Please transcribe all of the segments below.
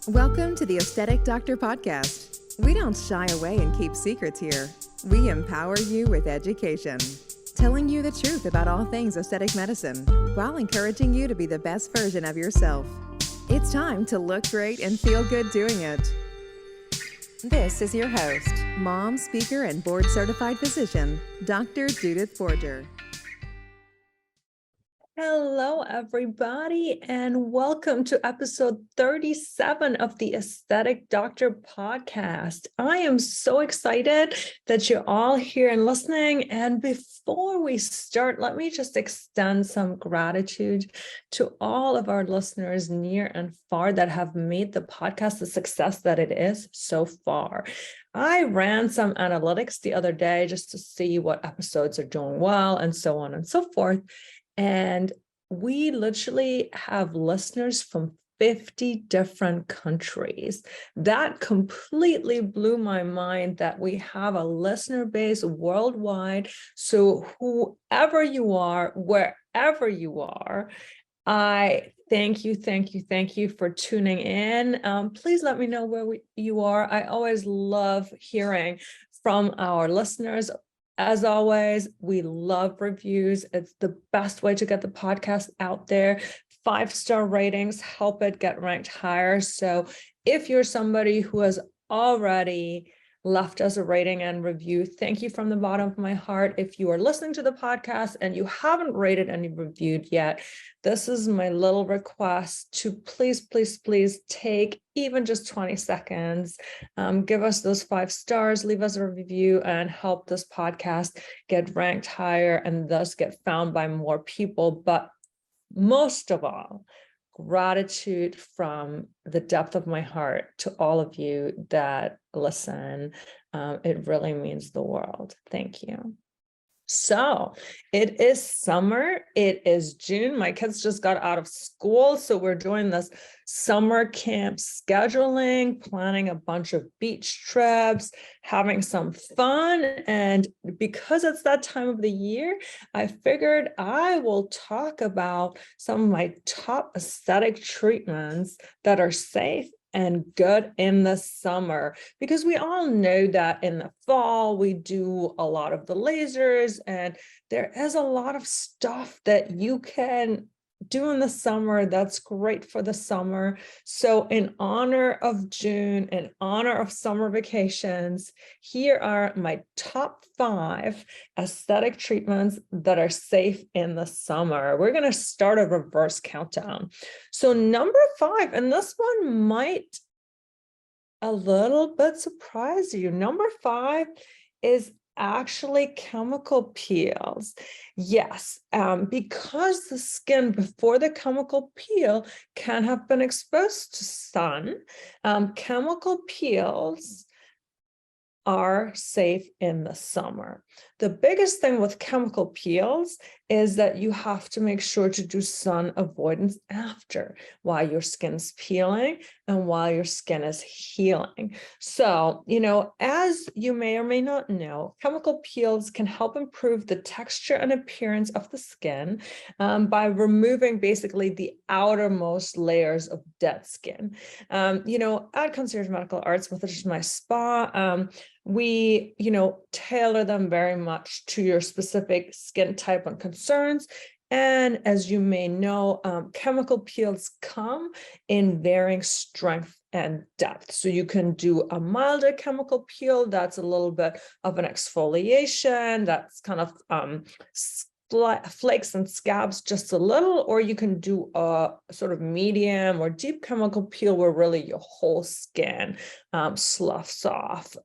Welcome to the Aesthetic Doctor Podcast. We don't shy away and keep secrets here. We empower you with education, telling you the truth about all things aesthetic medicine while encouraging you to be the best version of yourself. It's time to look great and feel good doing it. This is your host, mom, speaker, and board-certified physician, Dr. Judith Borger. Hello, everybody, and welcome to episode 37 of the Aesthetic Doctor Podcast. I am so excited that you're all here and listening. And before we start, let me just extend some gratitude to all of our listeners near and far that have made the podcast the success that it is so far. I ran some analytics the other day just to see what episodes are doing well and so on and so forth. And we literally have listeners from 50 different countries. That completely blew my mind that we have a listener base worldwide. So whoever you are, wherever you are, I thank you for tuning in. Please let me know where you are. I always love hearing from our listeners. As always, we love reviews. It's the best way to get the podcast out there. 5-star ratings help it get ranked higher. So if you're somebody who has already left us a rating and review, thank you from the bottom of my heart. If you are listening to the podcast and you haven't rated and reviewed yet, this is my little request to please take even just 20 seconds, give us those 5 stars, leave us a review, and help this podcast get ranked higher and thus get found by more people. But most of all, gratitude from the depth of my heart to all of you that listen. It really means the world. Thank you. So it is summer. It is June. My kids just got out of school. So we're doing this summer camp scheduling, planning a bunch of beach trips, having some fun. And because it's that time of the year, I figured I will talk about some of my top aesthetic treatments that are safe and good in the summer, because we all know that in the fall we do a lot of the lasers, and there is a lot of stuff that you can do in the summer that's great for the summer. So in honor of June, in honor of summer vacations, here are my top 5 aesthetic treatments that are safe in the summer. We're going to start a reverse countdown. So number 5, and this one might a little bit surprise you. Number 5 is actually chemical peels. Yes, because the skin before the chemical peel can have been exposed to sun, chemical peels are safe in the summer. The biggest thing with chemical peels is that you have to make sure to do sun avoidance after, while your skin's peeling and while your skin is healing. So, as you may or may not know, chemical peels can help improve the texture and appearance of the skin by removing basically the outermost layers of dead skin. At Concierge Medical Arts, which is my spa, we, tailor them very much to your specific skin type and concerns. And as you may know, chemical peels come in varying strength and depth. So you can do a milder chemical peel that's a little bit of an exfoliation, that's kind of flakes and scabs just a little, or you can do a sort of medium or deep chemical peel where really your whole skin sloughs off.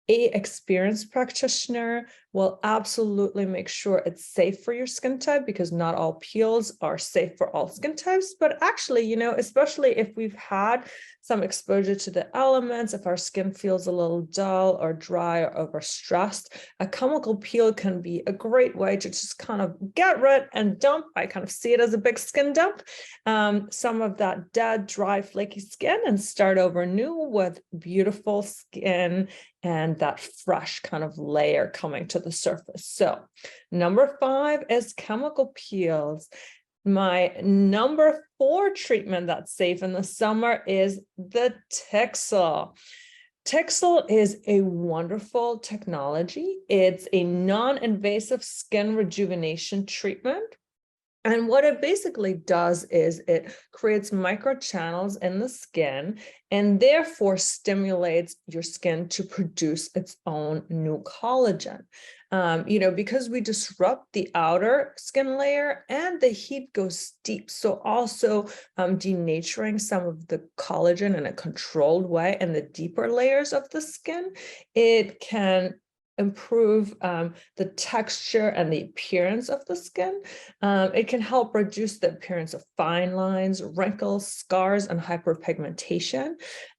A experienced practitioner will absolutely make sure it's safe for your skin type, because not all peels are safe for all skin types. But actually, especially if we've had some exposure to the elements, if our skin feels a little dull or dry or overstressed, a chemical peel can be a great way to just kind of get rid and dump. I kind of see it as a big skin dump, some of that dead, dry, flaky skin, and start over new with beautiful skin and that fresh kind of layer coming to the surface. So number 5 is chemical peels. My number 4 treatment that's safe in the summer is the Tixel. Tixel is a wonderful technology. It's a non-invasive skin rejuvenation treatment. And what it basically does is it creates microchannels in the skin and therefore stimulates your skin to produce its own new collagen. Because we disrupt the outer skin layer and the heat goes deep. So also denaturing some of the collagen in a controlled way in the deeper layers of the skin, it can improve the texture and the appearance of the skin. It can help reduce the appearance of fine lines, wrinkles, scars, and hyperpigmentation.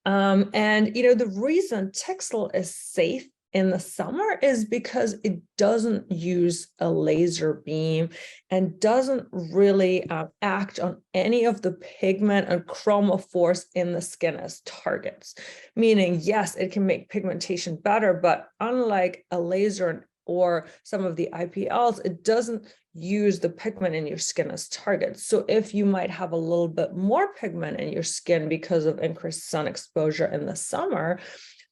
The reason Tixel is safe in the summer is because it doesn't use a laser beam and doesn't really act on any of the pigment and chromophores in the skin as targets. Meaning, yes, it can make pigmentation better, but unlike a laser or some of the IPLs, it doesn't use the pigment in your skin as targets. So if you might have a little bit more pigment in your skin because of increased sun exposure in the summer,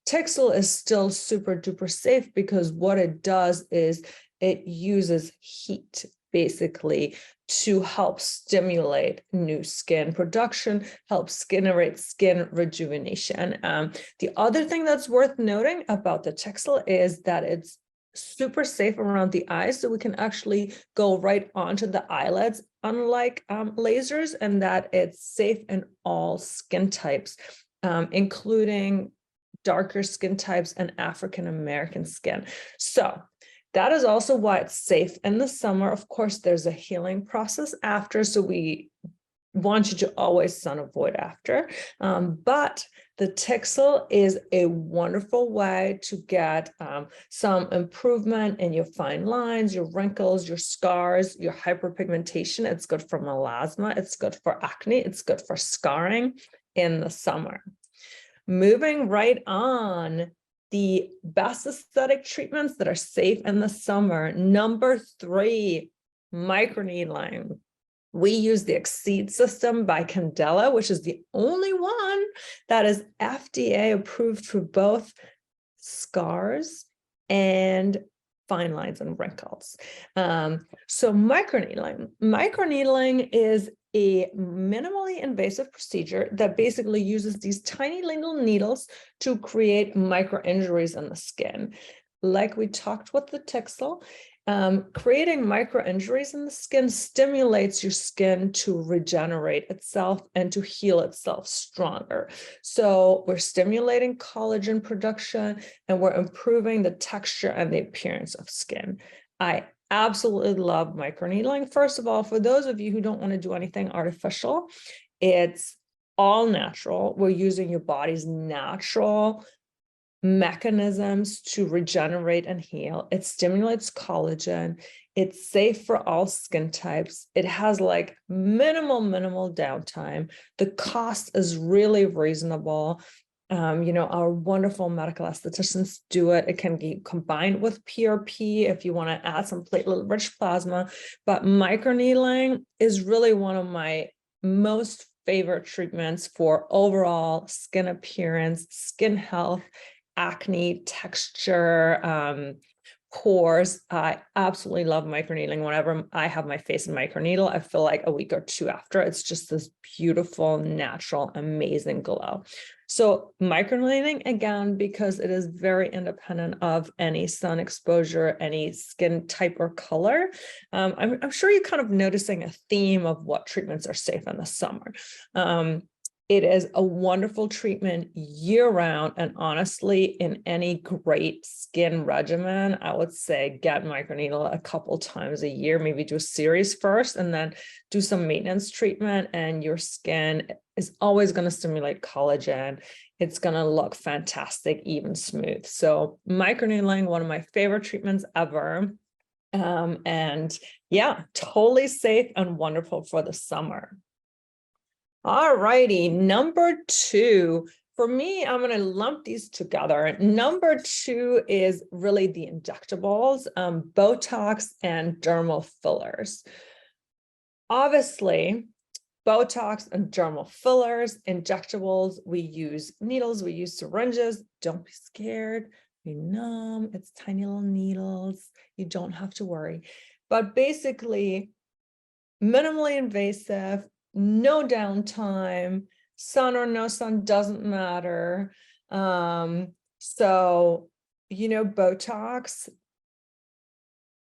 Tixel is still super duper safe because what it does is it uses heat basically to help stimulate new skin production, helps generate skin rejuvenation. The other thing that's worth noting about the Tixel is that it's super safe around the eyes, so we can actually go right onto the eyelids, unlike lasers, and that it's safe in all skin types, including darker skin types and African American skin. So that is also why it's safe in the summer. Of course, there's a healing process after, so we want you to always sun avoid after. But the Tixel is a wonderful way to get some improvement in your fine lines, your wrinkles, your scars, your hyperpigmentation. It's good for melasma. It's good for acne. It's good for scarring in the summer. Moving right on, the best aesthetic treatments that are safe in the summer. Number 3, microneedling. We use the Exceed system by Candela, which is the only one that is FDA approved for both scars and fine lines and wrinkles. So microneedling is a minimally invasive procedure that basically uses these tiny little needles to create micro injuries in the skin. Like we talked with the Tixel, creating micro injuries in the skin stimulates your skin to regenerate itself and to heal itself stronger. So we're stimulating collagen production and we're improving the texture and the appearance of skin. I absolutely love microneedling. First of all, for those of you who don't want to do anything artificial, it's all natural. We're using your body's natural mechanisms to regenerate and heal. It stimulates collagen. It's safe for all skin types. It has like minimal downtime. The cost is really reasonable. Our wonderful medical estheticians do it. It can be combined with PRP if you want to add some platelet-rich plasma. But microneedling is really one of my most favorite treatments for overall skin appearance, skin health, acne, texture, pores. I absolutely love microneedling. Whenever I have my face in microneedle, I feel like a week or two after, it's just this beautiful, natural, amazing glow. So microneedling, again, because it is very independent of any sun exposure, any skin type or color. I'm sure you're kind of noticing a theme of what treatments are safe in the summer. It is a wonderful treatment year-round, and honestly, in any great skin regimen, I would say get microneedle a couple times a year, maybe do a series first, and then do some maintenance treatment, and your skin is always going to stimulate collagen. It's going to look fantastic, even smooth. So microneedling, one of my favorite treatments ever. And yeah, totally safe and wonderful for the summer. All righty, number 2, for me, I'm going to lump these together. Number 2 is really the injectables, Botox and dermal fillers. Obviously, Botox and dermal fillers, injectables, we use needles, we use syringes. Don't be scared. You know, it's tiny little needles. You don't have to worry. But basically, minimally invasive, no downtime, sun or no sun doesn't matter. So, Botox,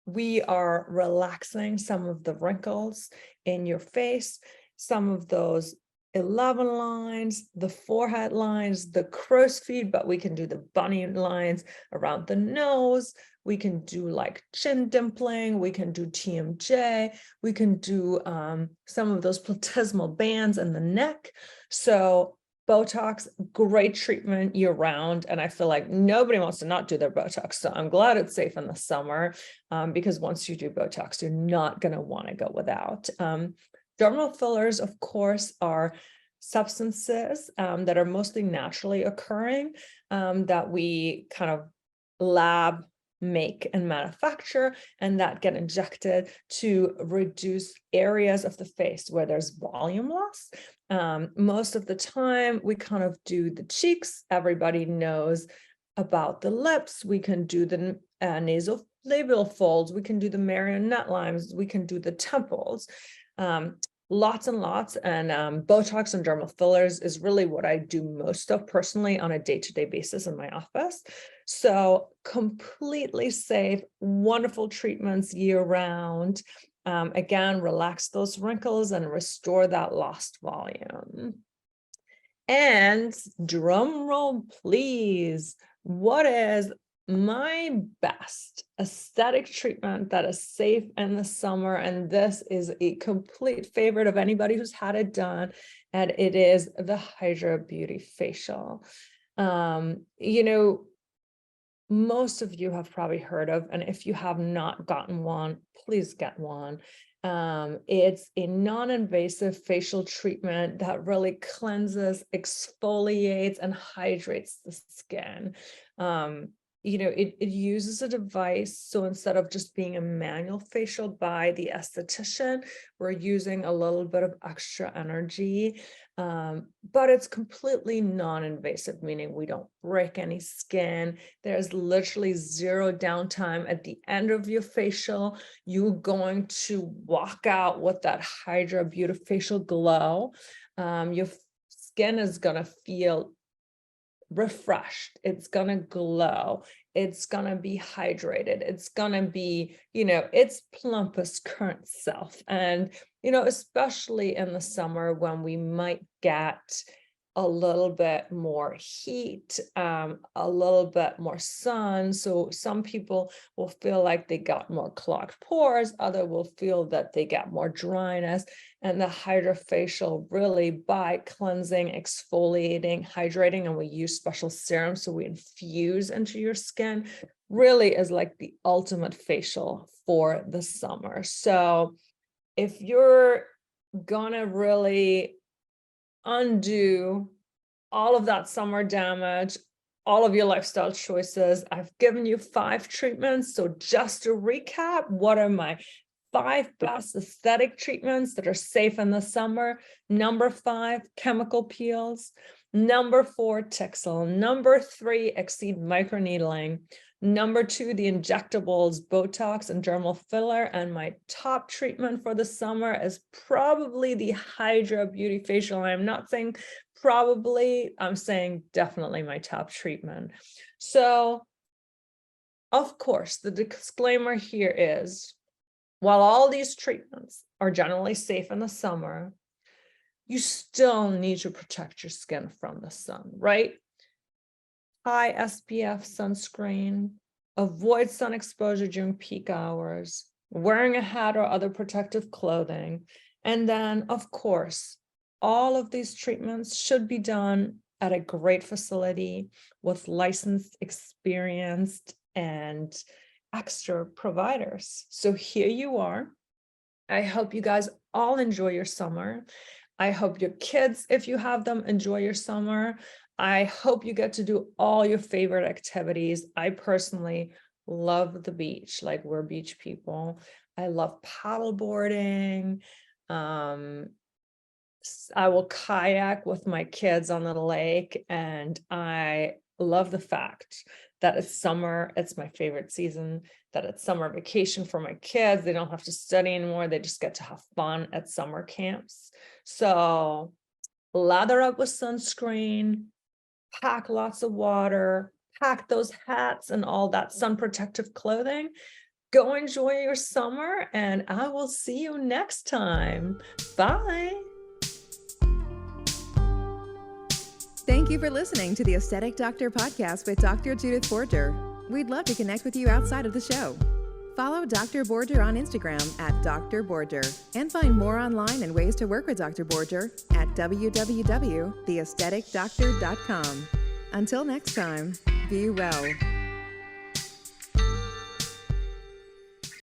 we are relaxing some of the wrinkles in your face, some of those 11 lines, the forehead lines, the crow's feet, but we can do the bunny lines around the nose. We can do like chin dimpling. We can do TMJ. We can do some of those platysmal bands in the neck. So Botox, great treatment year round. And I feel like nobody wants to not do their Botox. So I'm glad it's safe in the summer because once you do Botox, you're not going to want to go without. Dermal fillers, of course, are substances that are mostly naturally occurring that we kind of lab make and manufacture, and that get injected to reduce areas of the face where there's volume loss. Most of the time, we kind of do the cheeks. Everybody knows about the lips. We can do the nasolabial folds. We can do the marionette lines. We can do the temples. Lots and lots. And Botox and dermal fillers is really what I do most of personally on a day-to-day basis in my office. So completely safe, wonderful treatments year-round. Again, relax those wrinkles and restore that lost volume. And drum roll, please. What is my best aesthetic treatment that is safe in the summer? And this is a complete favorite of anybody who's had it done, and it is the Hydra Beauty Facial. Most of you have probably heard of, and if you have not gotten one, please get one. It's a non-invasive facial treatment that really cleanses, exfoliates, and hydrates the skin. It uses a device. So instead of just being a manual facial by the esthetician, we're using a little bit of extra energy. But it's completely non-invasive, meaning we don't break any skin. There's literally zero downtime. At the end of your facial, you're going to walk out with that Hydra Beauty Facial glow. Your skin is going to feel refreshed. It's going to glow. It's going to be hydrated. It's going to be, its plumpest current self. And, especially in the summer when we might get a little bit more heat, a little bit more sun. So some people will feel like they got more clogged pores. Others will feel that they get more dryness. And the HydraFacial really, by cleansing, exfoliating, hydrating, and we use special serums so we infuse into your skin, really is like the ultimate facial for the summer. So if you're gonna really undo all of that summer damage, all of your lifestyle choices, I've given you 5 treatments. So just to recap, what are my 5 best aesthetic treatments that are safe in the summer? Number 5, chemical peels. Number 4, Tixel. Number 3, Exceed microneedling. Number 2, the injectables, Botox and dermal filler. And my top treatment for the summer is probably the Hydra Beauty Facial. I'm not saying probably, I'm saying definitely my top treatment. So, of course, the disclaimer here is, while all these treatments are generally safe in the summer, you still need to protect your skin from the sun, right? High SPF sunscreen, avoid sun exposure during peak hours, wearing a hat or other protective clothing. And then, of course, all of these treatments should be done at a great facility with licensed, experienced, and expert providers. So here you are. I hope you guys all enjoy your summer. I hope your kids, if you have them, enjoy your summer. I hope you get to do all your favorite activities. I personally love the beach, like we're beach people. I love paddleboarding. I will kayak with my kids on the lake, and I love the fact that it's summer. It's my favorite season, that it's summer vacation for my kids. They don't have to study anymore. They just get to have fun at summer camps. So lather up with sunscreen, pack lots of water, pack those hats and all that sun protective clothing. Go enjoy your summer, and I will see you next time. Bye. Thank you for listening to the Aesthetic Doctor podcast with Dr. Judith Borger. We'd love to connect with you outside of the show. Follow Dr. Borger on Instagram at Dr. Borger and find more online and ways to work with Dr. Borger at www.theaestheticdoctor.com. Until next time, be well.